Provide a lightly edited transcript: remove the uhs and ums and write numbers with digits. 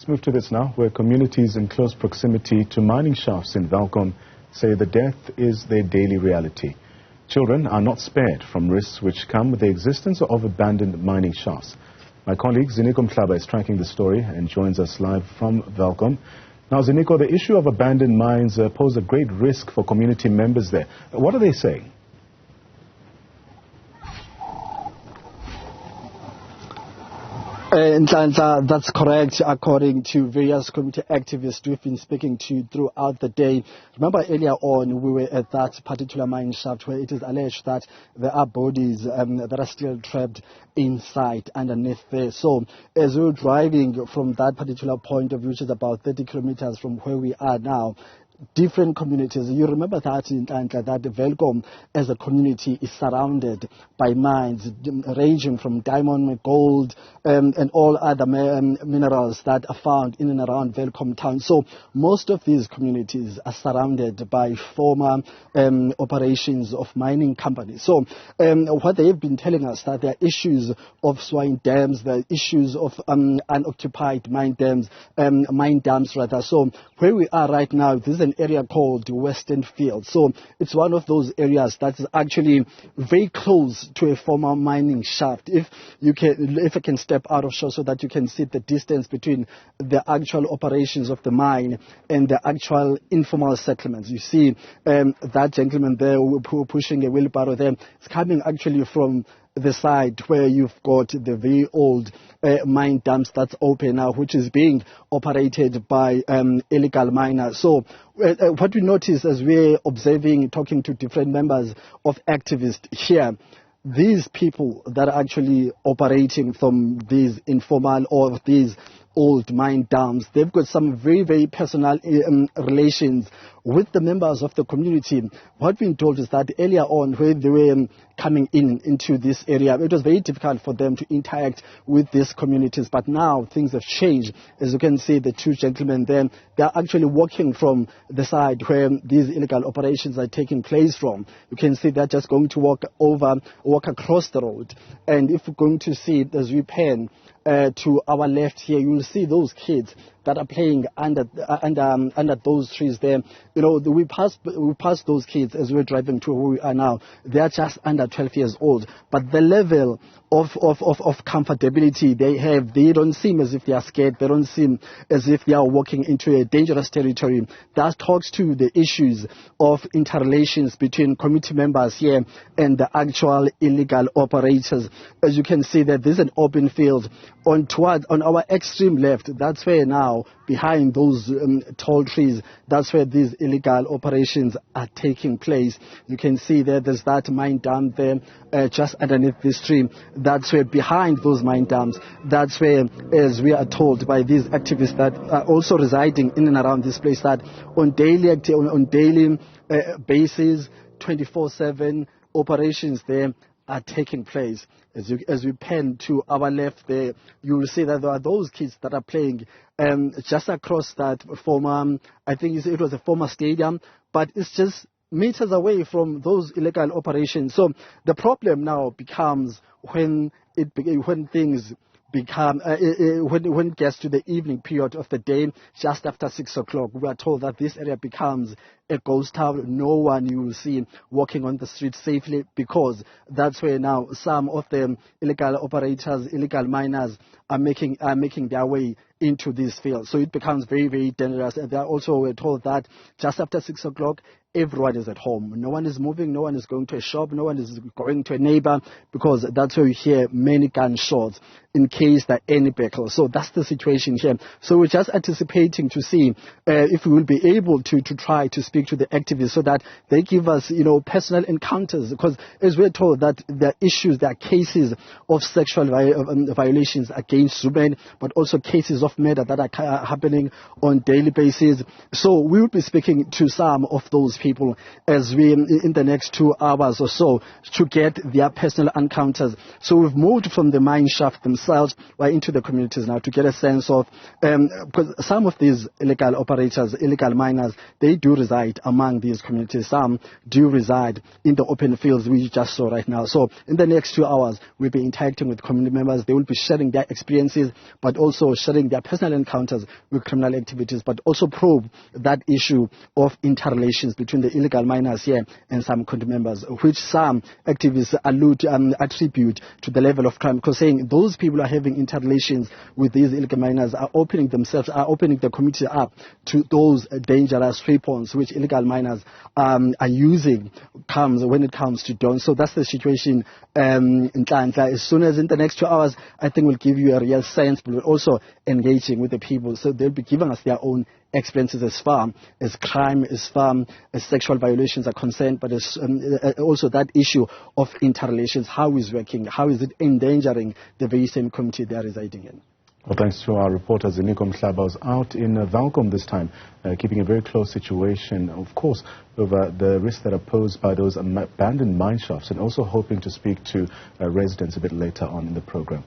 Let's move to this now, where communities in close proximity to mining shafts in Welkom say the death is their daily reality. Children are not spared from risks which come with the existence of abandoned mining shafts. My colleague Ziniko Mhlaba is tracking the story and joins us live from Welkom. Now, Ziniko, the issue of abandoned mines pose a great risk for community members there. What are they saying? That's correct. According to various community activists we've been speaking to throughout the day. Remember earlier on we were at that particular mine shaft where it is alleged that there are bodies that are still trapped inside underneath there. So as we were driving from that particular point of view, which is about 30 kilometers from where we are now, different communities. You remember that in Ntlanhla, that Welkom as a community is surrounded by mines ranging from diamond, gold, and all other minerals that are found in and around Welkom town. So most of these communities are surrounded by former operations of mining companies. So what they've been telling us that there are issues of swine dams, there are issues of unoccupied mine dams rather. So where we are right now, this is an area called Western Field. So it's one of those areas that is actually very close to a former mining shaft. If I can step out of shot so that you can see the distance between the actual operations of the mine and the actual informal settlements. You see that gentleman there pushing a wheelbarrow there. It's coming actually from the side where you've got the very old mine dumps that's open now, which is being operated by illegal miners. So what we notice as we're observing, talking to different members of activists here, these people that are actually operating from these informal or these old mine dams, they've got some very, very personal relations with the members of the community. What we've been told is that earlier on, when they were coming into this area, it was very difficult for them to interact with these communities. But now things have changed. As you can see, the two gentlemen there, they're actually walking from the side where these illegal operations are taking place from. You can see they're just going to walk across the road. And if we're going to see, as we pan to our left here, you will see those kids that are playing under those trees there. You know, we passed those kids as we're driving to where we are now. They are just under 12 years old, but the level of comfortability they have, they don't seem as if they are scared. They don't seem as if they are walking into a dangerous territory. That talks to the issues of interrelations between community members here and the actual illegal operators. As you can see that there's an open field on our extreme left. That's where now, behind those tall trees, that's where these illegal operations are taking place. You can see that there's that mine dam there just underneath this tree. That's where behind those mine dams, that's where, as we are told by these activists that are also residing in and around this place, that on daily basis, 24/7 operations there are taking place. As we pan to our left there, you will see that there are those kids that are playing just across that former, I think it was a former stadium, but it's just meters away from those illegal operations. So the problem now becomes when things become when it gets to the evening period of the day, just after 6 o'clock, we are told that this area becomes a ghost town. No one you will see walking on the streets safely, because that's where now some of the illegal operators, illegal miners are making their way into this field. So it becomes very, very dangerous. And they are also told that just after 6 o'clock, everyone is at home. No one is moving, no one is going to a shop, no one is going to a neighbor, because that's where you hear many gunshots in case there are any battles. So that's the situation here. So we're just anticipating to see if we will be able to try to speak to the activists so that they give us, personal encounters, because as we're told that there are cases of sexual violations against women, but also cases of murder that are happening on daily basis. So we will be speaking to some of those people as we in the next 2 hours or so to get their personal encounters. So we've moved from the mine shaft themselves right into the communities now to get a sense of, because some of these illegal operators, illegal miners, they do reside among these communities. Some do reside in the open fields we just saw right now. So in the next 2 hours, we'll be interacting with community members. They will be sharing their experiences, but also sharing their their personal encounters with criminal activities, but also probe that issue of interrelations between the illegal miners here and some county members, which some activists attribute to the level of crime, because saying those people are having interrelations with these illegal miners are opening the community up to those dangerous weapons which illegal miners are using when it comes to dawn. So that's the situation in Nhlantla. As soon as in the next 2 hours, I think we'll give you a real sense, but we're also engaging with the people. So they'll be giving us their own experiences as far as crime, as far as sexual violations are concerned, but also that issue of interrelations, how is working, how is it endangering the very same community they are residing in. Well, thanks to our reporter Ziniko. Mhlaba was out in Welkom this time, keeping a very close situation, of course, over the risks that are posed by those abandoned mine shafts, and also hoping to speak to residents a bit later on in the program.